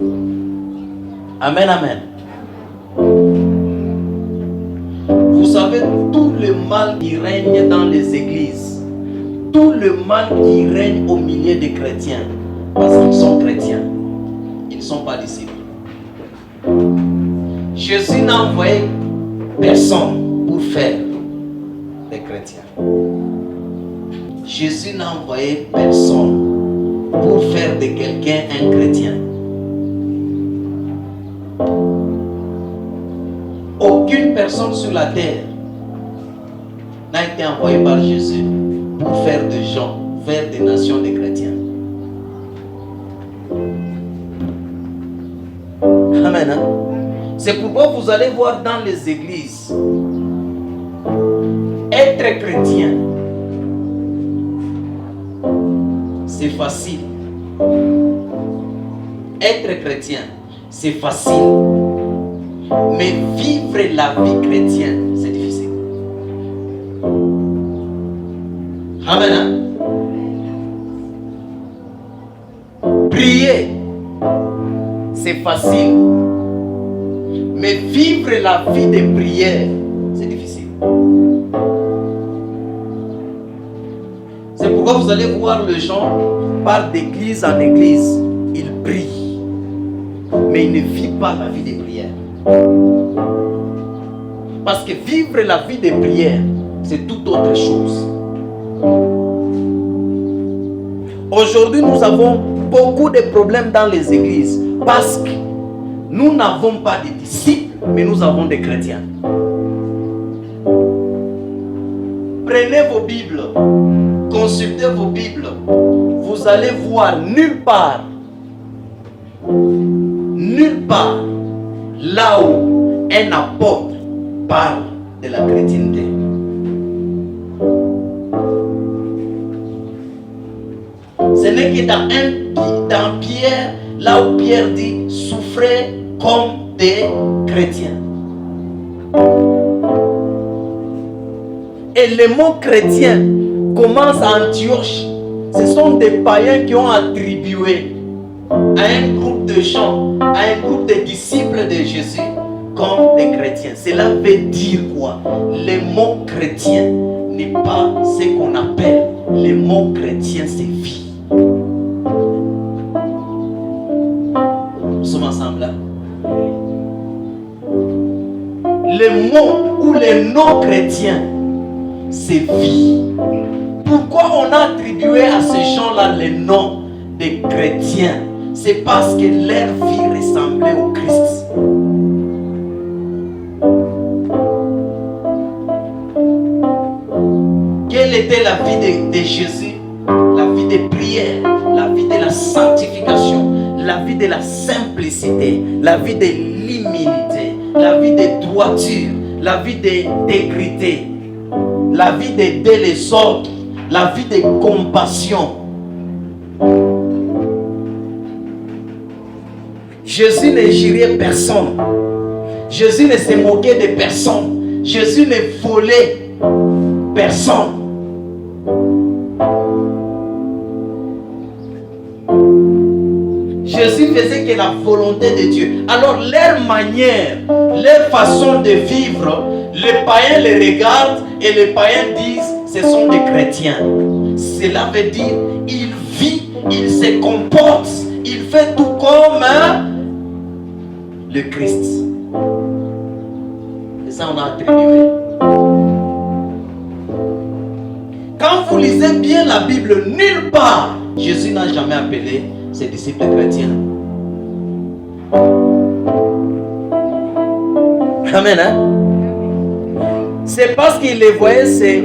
Amen, amen. Vous savez, tout le mal qui règne dans les églises, tout le mal qui règne au milieu des chrétiens, parce qu'ils sont chrétiens, ils ne sont pas disciples. Jésus n'a envoyé personne pour faire des chrétiens. Jésus n'a envoyé personne pour faire de quelqu'un un chrétien. Aucune personne sur la terre n'a été envoyée par Jésus pour faire des gens, faire des nations des chrétiens. Amen. Hein? C'est pourquoi vous allez voir dans les églises, être chrétien, c'est facile. Être chrétien, c'est facile. Mais vivre la vie chrétienne, c'est difficile. Amen. Hein? Prier, c'est facile. Mais vivre la vie de prière, c'est difficile. C'est pourquoi vous allez voir les gens, partent d'église en église, ils prient. Mais ils ne vivent pas la vie de prière. Parce que vivre la vie de prière, c'est toute autre chose. Aujourd'hui, nous avons beaucoup de problèmes dans les églises parce que nous n'avons pas de disciples, mais nous avons des chrétiens. Prenez vos Bibles, consultez vos Bibles, vous allez voir nulle part là où un apôtre parle de la chrétienté. Ce n'est que dans Pierre, là où Pierre dit souffrez comme des chrétiens. Et le mot chrétien commence à Antioche. Ce sont des païens qui ont attribué à un groupe de gens, à un groupe de disciples de Jésus comme des chrétiens. Cela veut dire quoi? Le mot chrétien n'est pas ce qu'on appelle. Le mot chrétien, c'est vie. Nous sommes ensemble là. Le mot ou le nom chrétien, c'est vie. Pourquoi on a attribué à ces gens-là le nom de chrétiens? C'est parce que leur vie ressemblait au Christ. Quelle était la vie de Jésus? La vie de prière, la vie de la sanctification, la vie de la simplicité, la vie de l'humilité, la vie de droiture, la vie d'intégrité, la vie d'aider les autres, la vie de compassion. Jésus ne jurait personne. Jésus ne se moquait de personne. Jésus ne volait personne. Jésus faisait que la volonté de Dieu. Alors leur manière, leur façon de vivre, les païens les regardent et les païens disent ce sont des chrétiens. Cela veut dire il vit, il se comporte, il fait tout comme le Christ. Et ça on a attribué. Quand vous lisez bien la Bible, nulle part Jésus n'a jamais appelé ses disciples chrétiens. Amen. Hein? C'est parce qu'il les voyait se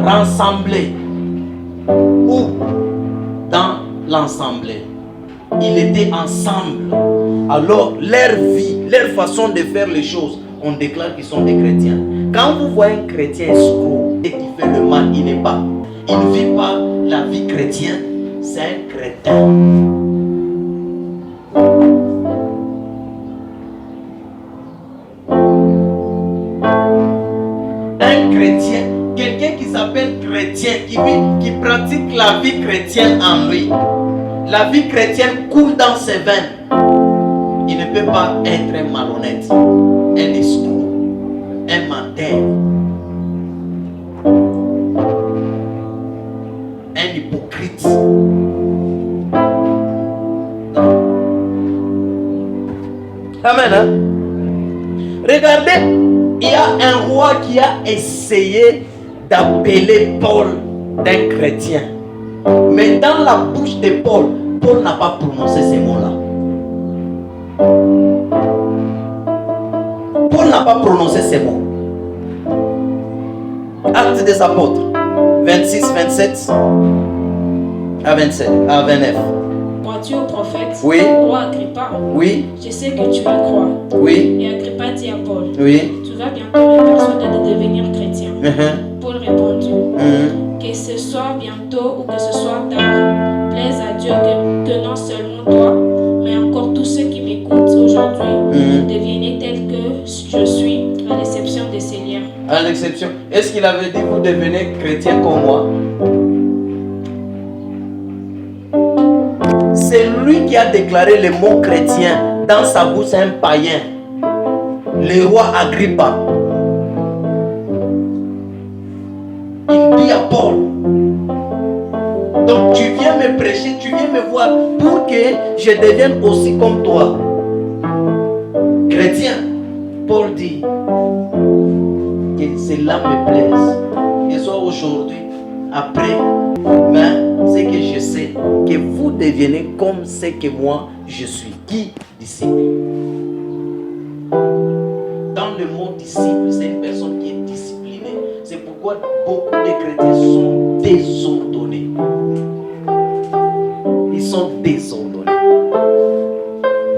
rassembler ou dans l'assemblée. Ils étaient ensemble. Alors leur vie, leur façon de faire les choses, on déclare qu'ils sont des chrétiens. Quand vous voyez un chrétien escroc et qui fait le mal, il n'est pas, il ne vit pas la vie chrétienne, c'est un crétin. Un chrétien, quelqu'un qui s'appelle chrétien, qui pratique la vie chrétienne en lui. la vie chrétienne coule dans ses veines, il ne peut pas être un malhonnête, un escroc, un menteur, un hypocrite. Non. Amen. Hein? Regardez, il y a un roi qui a essayé d'appeler Paul d'un chrétien. Mais dans la bouche de Paul, Paul n'a pas prononcé ces mots-là. Paul n'a pas prononcé ces mots. Actes des apôtres, 26, 27 à 29. Crois-tu au prophète? Oui. Roi Agrippa? Oui. Je sais que tu y crois. Oui. Et Agrippa dit à Paul, Oui. tu vas bientôt me persuader de devenir chrétien. Paul répondit, que ce soit bientôt ou que ce soit tard, plaise à Dieu que non seulement toi, mais encore tous ceux qui m'écoutent aujourd'hui deviennent tels que je suis, à l'exception de ces liens. À l'exception. Est-ce qu'il avait dit vous devenez chrétien comme moi? C'est lui qui a déclaré le mot chrétien dans sa bouche à un païen, le roi Agrippa. Il dit à Paul, donc tu viens me prêcher, tu viens me voir pour que je devienne aussi comme toi, chrétien. Paul dit que cela me plaise, que soit aujourd'hui, après, mais c'est que je sais que vous devenez comme ce que moi je suis. Qui? Disciple. Dans le mot disciple, c'est une personne qui est disciplinée. C'est pourquoi beaucoup de chrétiens sont désordonnés. Ils sont désordonnés.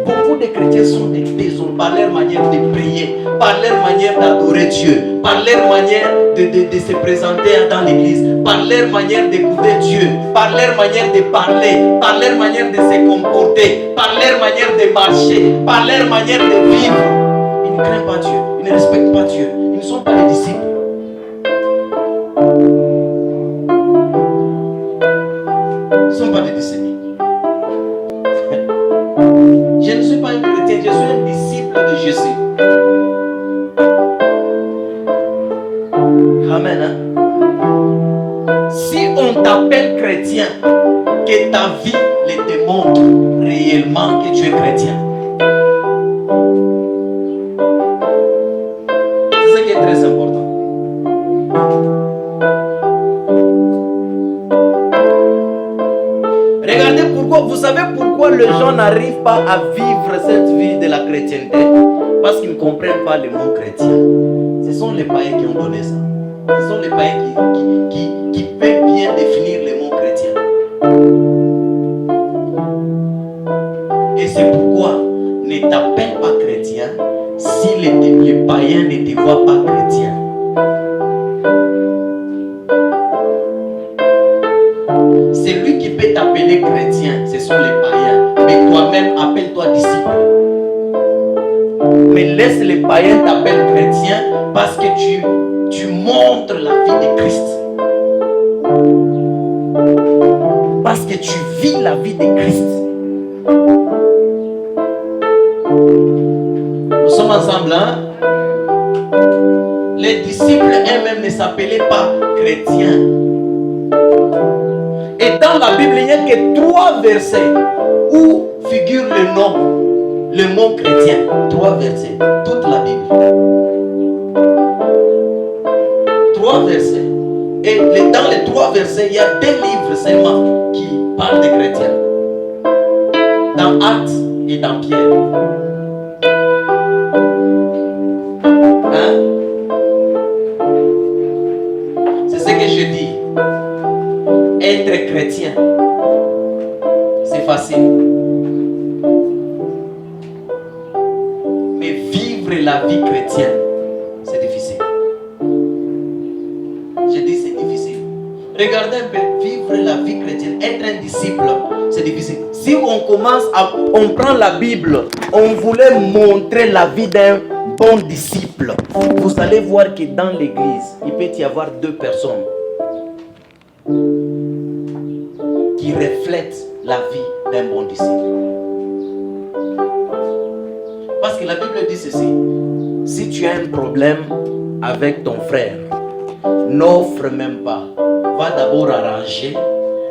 Beaucoup de chrétiens sont désordonnés par leur manière de prier, par leur manière d'adorer Dieu, par leur manière de se présenter dans l'église, par leur manière d'écouter Dieu, par leur manière de parler, par leur manière de se comporter, par leur manière de marcher, par leur manière de vivre. Ils ne craignent pas Dieu, ils ne respectent pas Dieu, ils ne sont pas des disciples. Ils ne sont pas des disciples. Je ne suis pas un chrétien, je suis un disciple de Jésus. Amen. Hein? Si on t'appelle chrétien, que ta vie le démontre réellement que tu es chrétien. C'est ce qui est très important. Regardez pourquoi, vous savez pourquoi les gens n'arrivent pas à vivre cette vie de la chrétienté? Parce qu'ils ne comprennent pas le mot chrétien. Ce sont les païens qui ont donné ça. Ce sont les païens qui peuvent bien définir le mot chrétien. Et c'est pourquoi ne t'appelle pas chrétien si les païens ne te voient pas chrétien. Celui qui peut t'appeler chrétien, ce sont les païens. Mais toi-même, appelle-toi disciple. Mais laisse les païens t'appeler chrétien parce que tu montres la vie de Christ. Parce que tu vis la vie de Christ. Nous sommes ensemble, hein? Les disciples eux-mêmes ne s'appelaient pas chrétiens. Et dans la Bible, il n'y a que 3 versets où figure le mot chrétien. 3 versets, toute la Bible. 3 versets. Et dans les 3 versets, il y a 2 livres seulement qui parlent des chrétiens. Dans Actes et dans Pierre. Hein? C'est ce que je dis. Être chrétien, c'est facile. Mais vivre la vie chrétienne, c'est difficile. Je dis c'est difficile. Regardez un peu, vivre la vie chrétienne, être un disciple, c'est difficile. Si on prend la Bible, on voulait montrer la vie d'un bon disciple, vous allez voir que dans l'église, il peut y avoir 2 personnes qui reflètent la vie d'un bon disciple. Parce que la Bible dit ceci. Si tu as un problème avec ton frère, n'offre même pas. Va d'abord arranger.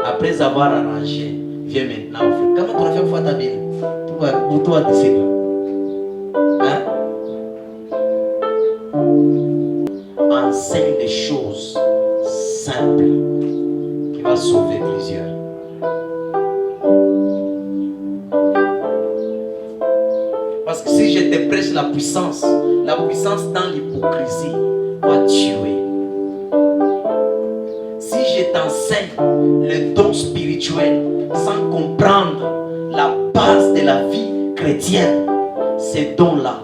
Après avoir arrangé, viens maintenant offrir. Comment tu as fait pour ta Bible? Pour toi, disciple. Hein? Enseigne des choses simples qui vont sauver plusieurs. Parce que si je te prêche la puissance dans l'hypocrisie va tuer. Si je t'enseigne le don spirituel sans comprendre la base de la vie chrétienne, ces dons-là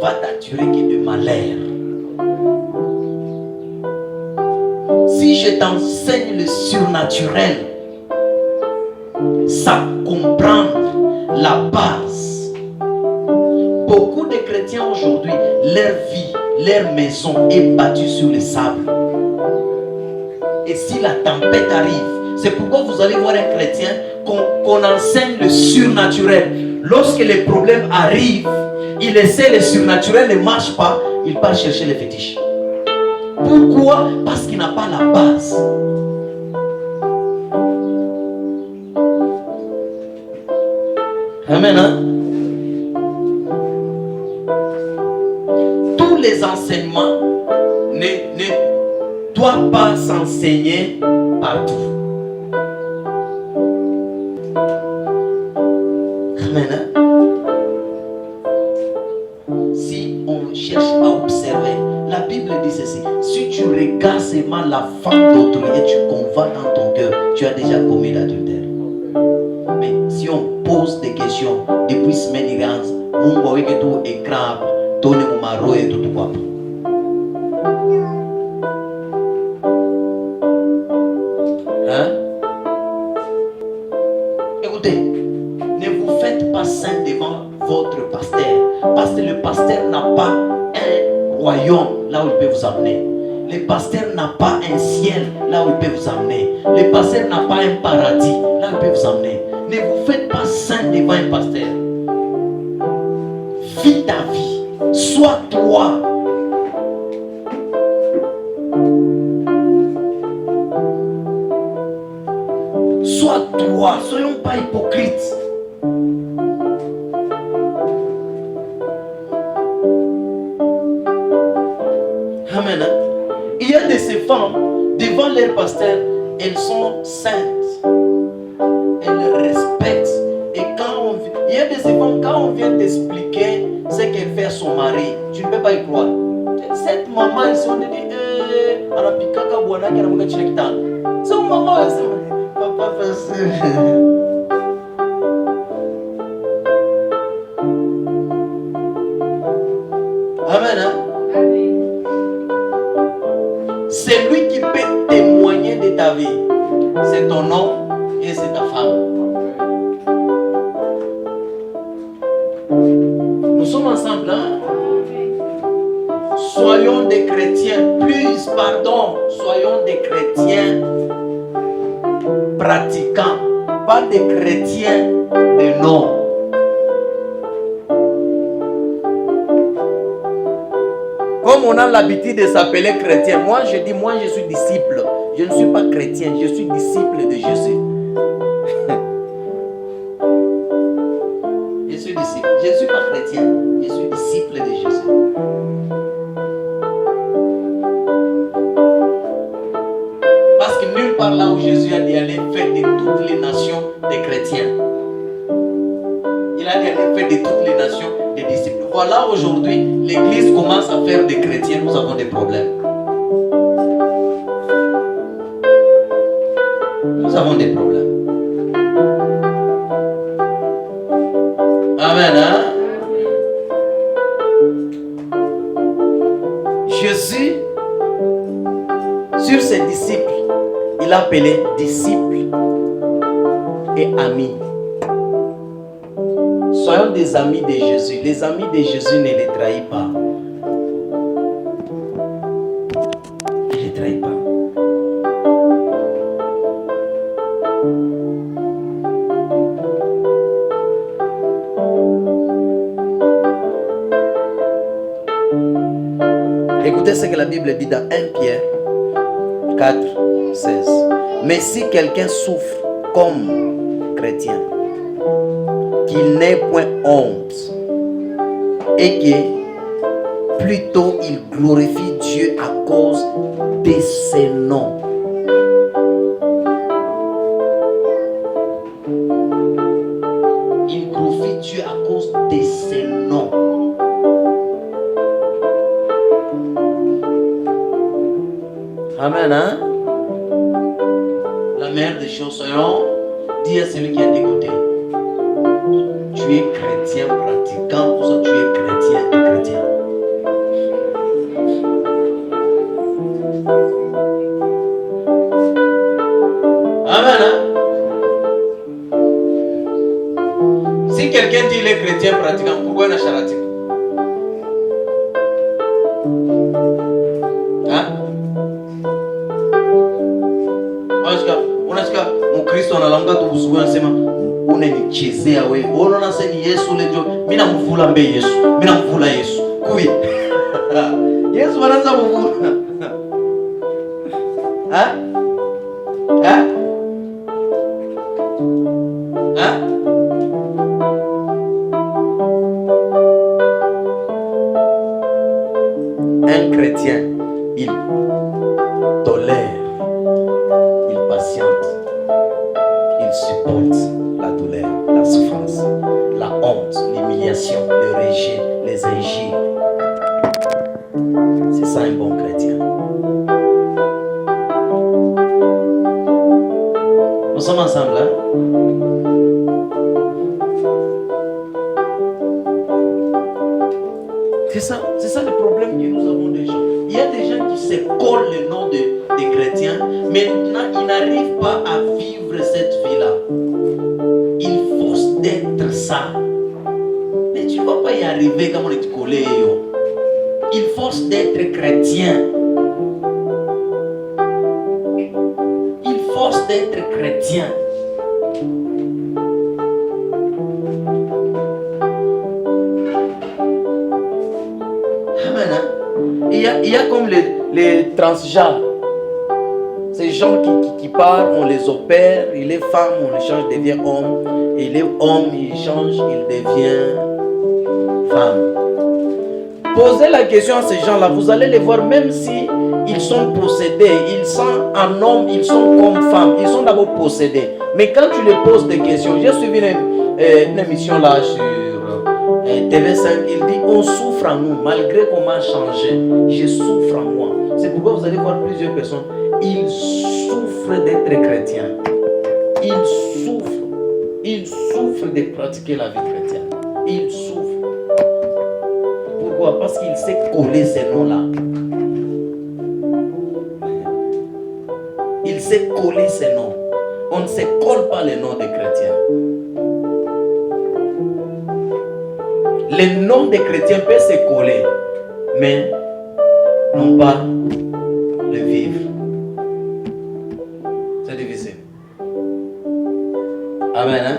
va t'attirer que de malheur. Si je t'enseigne le surnaturel sans comprendre la base, beaucoup de chrétiens aujourd'hui, leur vie, leur maison est battue sur le sable. Et si la tempête arrive, c'est pourquoi vous allez voir un chrétien qu'on enseigne le surnaturel. Lorsque les problèmes arrivent, il essaie le surnaturel, ne marche pas, il part chercher les fétiches. Pourquoi? Parce qu'il n'a pas la base. Amen. Hein? Tous les enseignements ne doivent pas s'enseigner partout. Amen. Hein? Si on cherche à observer, la Bible dit ceci. Si tu regardes seulement la femme d'autrui et tu convoites dans ton cœur, tu as déjà commis l'adultère. Mais si on pose des questions depuis semaine ignorance, mon boy que tout est grave, donne mon maro et tout quoi. Hein? Écoutez, ne vous faites pas saint devant votre pasteur, parce que le pasteur n'a pas un royaume là où il peut vous amener. Le pasteur n'a pas un ciel là où il peut vous amener. Le pasteur n'a pas un paradis là où il peut vous amener. Ne vous faites pas saint devant un pasteur. Vis ta vie. Sois toi. Sois toi. Soyons pas hypocrites. Amen. Il y a de ces femmes, devant leur pasteur, elles sont saintes. Elles respectent. Et il y a de ces femmes, quand on vient t'expliquer ce qu'elle fait à son mari, tu ne peux pas y croire. Cette maman ici, on dit, c'est une maman, papa fait ça. Amen. Hein? C'est lui qui peut témoigner de ta vie. C'est ton homme et c'est ta femme. Nous sommes ensemble, hein? Soyons des chrétiens, soyons des chrétiens pratiquants, pas des chrétiens de nom. Comme on a l'habitude de s'appeler chrétien, moi je dis, moi je suis disciple. Je ne suis pas chrétien, je suis disciple de Jésus. Je suis disciple. Je ne suis pas chrétien, je suis disciple de Jésus. Parce que nulle part là où Jésus a dit aller faire de toutes les nations des chrétiens. Il a dit aller faire de toutes les nations des disciples. Voilà, aujourd'hui, l'église commence à faire des chrétiens, nous avons des problèmes. Nous avons des problèmes. Amen. Hein? Jésus, sur ses disciples, il a appelé disciples et amis. Soyons des amis de Jésus. Les amis de Jésus ne les trahissent pas. Ne les trahissent pas. Écoutez ce que la Bible dit dans 1 Pierre 4, 16. Mais si quelqu'un souffre comme chrétien, qu'il n'ait point honte, et que plutôt il glorifie Dieu à cause de ses noms. Il glorifie Dieu à cause de ses noms. Amen, hein? La meilleure des choses, selon dit à celui qui est écouté. Tu es chrétien pratiquant, pour ça tu es chrétien et chrétien. Amen, hein? Si quelqu'un dit il est chrétien pratiquant, pourquoi il est charlatien? Hein? Unasikia Mkristo analamka tu usiku anasema unanichezea wewe. Unaona sasa ni Yesu leo. Mimi namvula mbe Yesu. Mimi namvula Yesu. Kui. Yesu anaanza kuvula. Ha? Ha? Ha? Un chrétien, il tolère, il patiente, il supporte la douleur, la souffrance, la honte, l'humiliation, le rejet, les injures. C'est ça un bon chrétien. Nous sommes ensemble, hein? C'est ça le problème que nous avons des gens. Il y a des gens qui se collent le nom des chrétiens, mais maintenant ils n'arrivent pas à vivre cette vie-là. Ils forcent d'être ça. Mais tu ne vas pas y arriver comme on est collé. Ils forcent d'être chrétien. Ils forcent d'être chrétien. Il y a comme les transgenres. Ces gens qui partent, on les opère. Il est femme, on les change, il devient homme. Il est homme, il change, il devient femme. Posez la question à ces gens-là, vous allez les voir, même si ils sont possédés, ils sont en homme, ils sont comme femme, ils sont d'abord possédés. Mais quand tu les poses des questions, j'ai suivi une émission là sur TV5, il dit on souffre en nous, malgré qu'on m'a changé, je souffre en moi. C'est pourquoi vous allez voir plusieurs personnes, ils souffrent d'être chrétiens. Ils souffrent de pratiquer la vie chrétienne. Ils souffrent. Pourquoi? Parce qu'il sait coller ces noms-là. Il sait coller ces noms. On ne se colle pas les noms des chrétiens. Les noms des chrétiens peuvent se coller, mais non pas le vivre. C'est difficile. Amen, hein?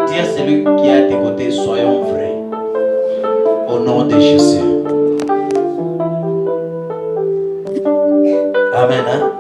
Dis à celui qui est à tes côtés, soyons vrais. Au nom de Jésus. Amen, hein?